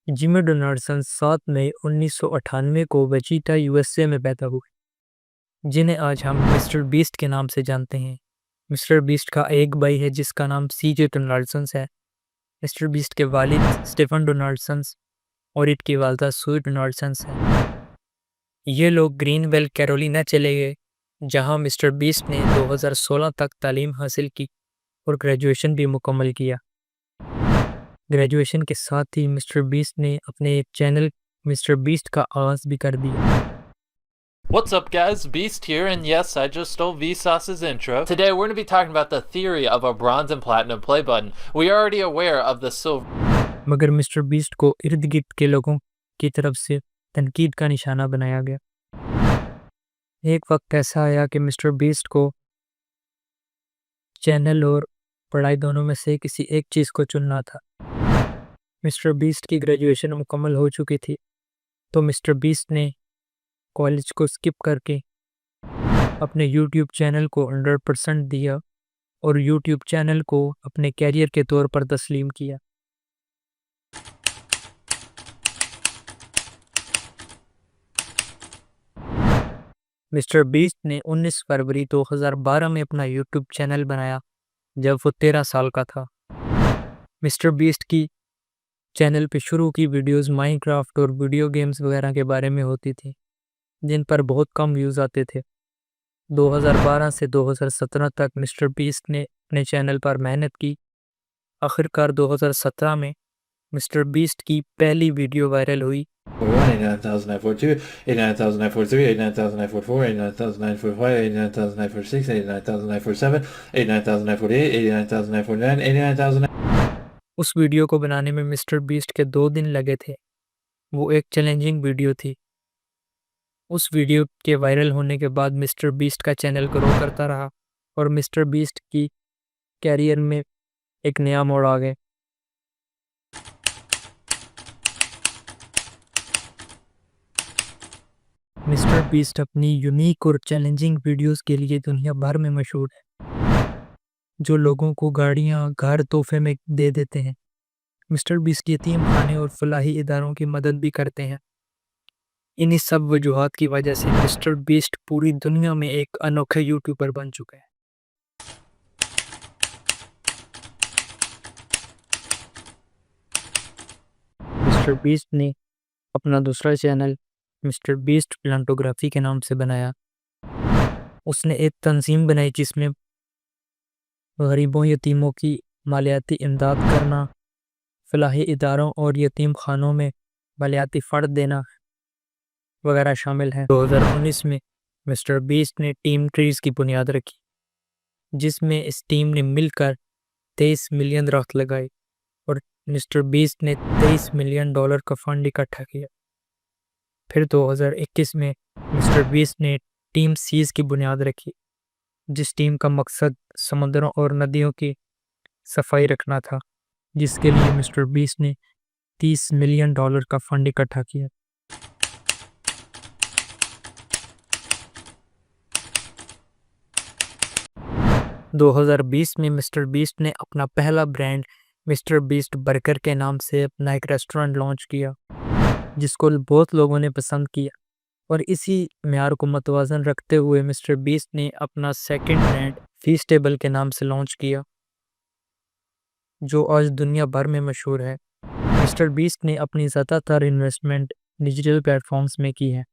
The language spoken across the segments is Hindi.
जिमी डोनाल्डसन 7 मई 1998 को विचिटा यूएसए में पैदा हुए, जिन्हें आज हम मिस्टर बीस्ट के नाम से जानते हैं। मिस्टर बीस्ट का एक भाई है जिसका नाम सीजे डोनाल्डसन है। मिस्टर बीस्ट के वालिद स्टीफन डोनाल्डसन और इनकी वालदा सुई डोनाल्डसन है। ये लोग ग्रीनवेल कैरोलिना चले गए, जहां मिस्टर बीस्ट ने 2016 तक तालीम हासिल की और ग्रेजुएशन भी मुकम्मल किया। ग्रेजुएशन के साथ ही मिस्टर बीस्ट ने अपने एक चैनल मिस्टर बीस्ट का आगाज भी कर दिया। What's up guys, Beast here, and yes, I just stole Vsauce's intro. Today we're going to be talking about the theory of a bronze and platinum play button. We are already aware of the silver. मगर मिस्टर बीस्ट को इर्द गिर्द के लोगों की तरफ से तनकीद का निशाना बनाया गया। एक वक्त ऐसा आया कि मिस्टर बीस्ट को चैनल और पढ़ाई दोनों में से किसी एक चीज़ को चुनना था। मिस्टर बीस्ट की ग्रेजुएशन मुकम्मल हो चुकी थी, तो मिस्टर बीस्ट ने कॉलेज को स्किप करके अपने यूट्यूब चैनल को 100% दिया और यूट्यूब चैनल को अपने कैरियर के तौर पर तस्लीम किया। मिस्टर बीस्ट ने 19 फरवरी 2012 में अपना यूट्यूब चैनल बनाया जब वो 13 साल का था। मिस्टर बीस्ट की चैनल पे शुरू की वीडियोस माइनक्राफ्ट और वीडियो गेम्स वगैरह के बारे में होती थी, जिन पर बहुत कम व्यूज़ आते थे। 2012 से 2017 तक मिस्टर बीस्ट ने अपने चैनल पर मेहनत की। आखिरकार 2017 में मिस्टर बीस्ट की पहली वीडियो वायरल हुई। 89,942, 89,943, 89,944, 89,945, 89,946, 89,947, 89,948, 89,949, 89,000। उस वीडियो को बनाने में मिस्टर बीस्ट के 2 दिन लगे थे। वो एक चैलेंजिंग वीडियो थी। उस वीडियो के वायरल होने के बाद मिस्टर बीस्ट का चैनल ग्रो करता रहा और मिस्टर बीस्ट की कैरियर में एक नया मोड़ आ गया। मिस्टर बीस्ट अपनी यूनिक और चैलेंजिंग वीडियोस के लिए दुनिया भर में मशहूर है, जो लोगों को गाड़ियां, घर तोहफे में दे देते हैं। मिस्टर बीस्ट यतीम खाने और फलाही इदारों की मदद भी करते हैं। इन्हीं सब वजूहात की वजह से मिस्टर बीस्ट पूरी दुनिया में एक अनोखे यूट्यूबर बन चुका है। मिस्टर बीस्ट ने अपना दूसरा चैनल मिस्टर बीस्ट फिलांथ्रोपी के नाम से बनाया। उसने एक तंजीम बनाई जिसमें गरीबों, यतीमों की मालियाती इमदाद करना, फलाही इदारों और यतीम खानों में मालियाती फ़ंड देना वगैरह शामिल है। 2019 में मिस्टर बीस्ट ने टीम ट्रीज की बुनियाद रखी, जिसमें इस टीम ने मिलकर 23 मिलियन दरख्त लगाए और मिस्टर बीस्ट ने $23 मिलियन का फंड इकट्ठा किया। फिर 2021 में मिस्टर बीस्ट ने टीम सीज की बुनियाद रखी, जिस टीम का मकसद समुद्रों और नदियों की सफाई रखना था, जिसके लिए मिस्टर बीस्ट ने $30 मिलियन का फंड इकट्ठा किया। – 2020 में मिस्टर बीस्ट ने अपना पहला ब्रांड मिस्टर बीस्ट बर्गर के नाम से अपना एक रेस्टोरेंट लॉन्च किया, जिसको बहुत लोगों ने पसंद किया। और इसी म्यार को मतवाज़न रखते हुए मिस्टर बीस्ट ने अपना सेकंड ब्रांड फीस्टेबल के नाम से लॉन्च किया, जो आज दुनिया भर में मशहूर है। मिस्टर बीस्ट ने अपनी ज़्यादातर इन्वेस्टमेंट डिजिटल प्लेटफॉर्म्स में की है।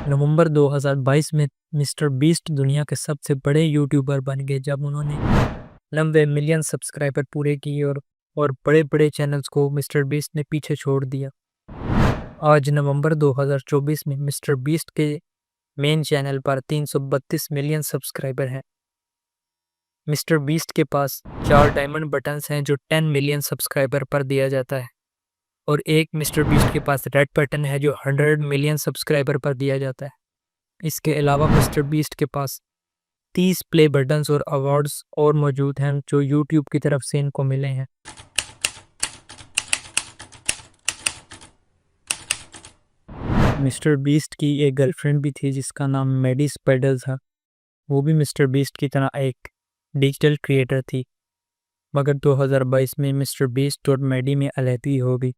नवंबर 2022 में मिस्टर बीस्ट दुनिया के सबसे बड़े यूट्यूबर बन गए, जब उन्होंने 90 मिलियन सब्सक्राइबर पूरे किए और बड़े बड़े चैनल्स को मिस्टर बीस्ट ने पीछे छोड़ दिया। आज नवंबर 2024 में मिस्टर बीस्ट के मेन चैनल पर 332 मिलियन सब्सक्राइबर हैं। मिस्टर बीस्ट के पास 4 डायमंड बटन्स हैं जो 10 मिलियन सब्सक्राइबर पर दिया जाता है, और एक मिस्टर बीस्ट के पास रेड बटन है जो 100 मिलियन सब्सक्राइबर पर दिया जाता है। इसके अलावा मिस्टर बीस्ट के पास 30 प्ले बटन्स और अवार्ड्स और मौजूद हैं जो यूट्यूब की तरफ से इनको मिले हैं। मिस्टर बीस्ट की एक गर्लफ्रेंड भी थी जिसका नाम मैडी स्पाइडर था। वो भी मिस्टर बीस्ट की तरह एक डिजिटल क्रिएटर थी, मगर 2022 में मिस्टर बीस्ट और मैडी में अलहदी हो गई।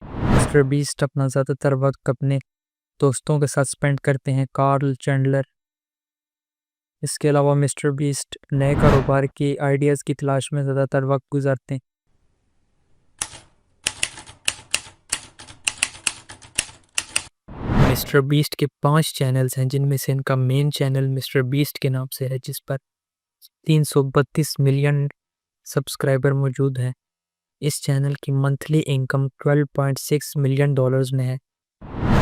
मिस्टर बीस्ट अपना ज़्यादातर वक्त अपने दोस्तों के साथ स्पेंड करते हैं, कार्ल चैंडलर। इसके अलावा मिस्टर बीस्ट नए कारोबार के आइडियाज़ की तलाश में ज़्यादातर वक्त गुजारते हैं। मिस्टर बीस्ट के 5 चैनल्स हैं, जिनमें से इनका मेन चैनल मिस्टर बीस्ट के नाम से है, जिस पर 332 मिलियन सब्सक्राइबर मौजूद हैं। इस चैनल की मंथली इनकम $12.6 मिलियन में है,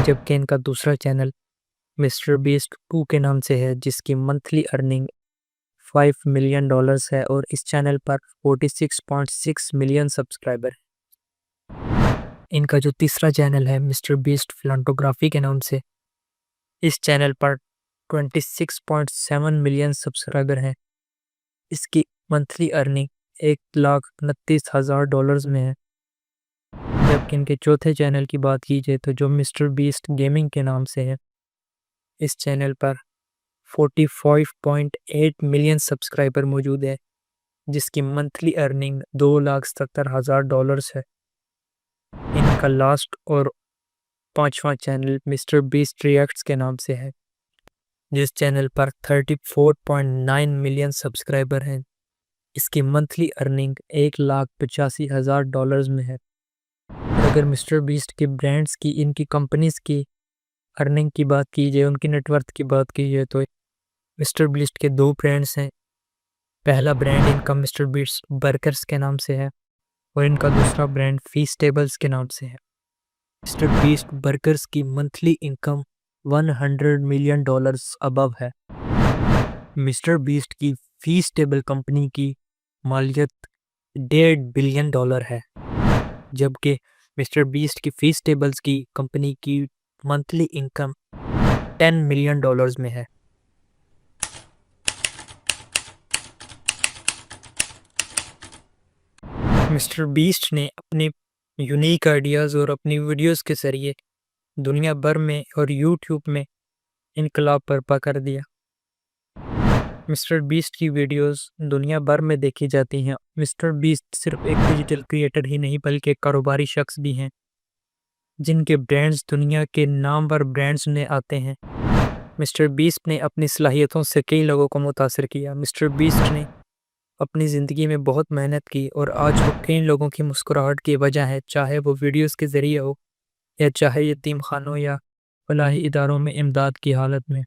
जबकि इनका दूसरा चैनल मिस्टर बीस्ट 2 के नाम से है, जिसकी मंथली अर्निंग $5 मिलियन है और इस चैनल पर 46.6 मिलियन सब्सक्राइबर हैं। इनका जो तीसरा चैनल है मिस्टर बीस्ट फिलांथ्रोपी के नाम से, इस चैनल पर 26.7 मिलियन सब्सक्राइबर हैं। इसकी मंथली अर्निंग $1,29,000 में है। जबकि इनके चौथे चैनल की बात की जाए तो जो मिस्टर बीस्ट गेमिंग के नाम से है, इस चैनल पर 45.8 मिलियन सब्सक्राइबर मौजूद है, जिसकी मंथली अर्निंग $2,70,000 है। इनका लास्ट और 5वां चैनल मिस्टर बीस्ट रिएक्ट्स के नाम से है, जिस चैनल पर 34.9 मिलियन सब्सक्राइबर हैं। इसकी मंथली अर्निंग $1,85,000 में है। और अगर मिस्टर बीस्ट के ब्रांड्स की, इनकी कंपनीज की अर्निंग की बात की जाए, उनकी नेटवर्थ की बात की जाए, तो मिस्टर बीस्ट के 2 ब्रांड्स हैं। पहला ब्रांड इनका मिस्टर बीस्ट बर्गर्स के नाम से है और इनका दूसरा ब्रांड फीस्टेबल्स के नाम से है। मिस्टर बीस्ट बर्गर्स की मंथली इनकम $100 मिलियन अबव है। मिस्टर बीस्ट की फीस्टेबल कंपनी की मालियत $1.5 बिलियन है, जबकि मिस्टर बीस्ट की फीस्टेबल्स की कंपनी की मंथली इनकम $10 मिलियन में है। मिस्टर बीस्ट ने अपने यूनिक आइडियाज़ और अपनी वीडियोस के ज़रिए दुनिया भर में और यूट्यूब में इनकलाब बर्पा कर दिया। मिस्टर बीस्ट की वीडियोस दुनिया भर में देखी जाती हैं। मिस्टर बीस्ट सिर्फ एक डिजिटल क्रिएटर ही नहीं, बल्कि एक कारोबारी शख्स भी हैं, जिनके ब्रांड्स दुनिया के नामवर ब्रांड्स में आते हैं। मिस्टर बीस्ट ने अपनी सलाहियतों से कई लोगों को मुतासिर किया। मिस्टर बीस्ट ने अपनी ज़िंदगी में बहुत मेहनत की और आज वो कई लोगों की मुस्कुराहट की वजह है, चाहे वो वीडियोस के ज़रिए हो या चाहे यतीम खानों या फलाही इदारों में इमदाद की हालत में।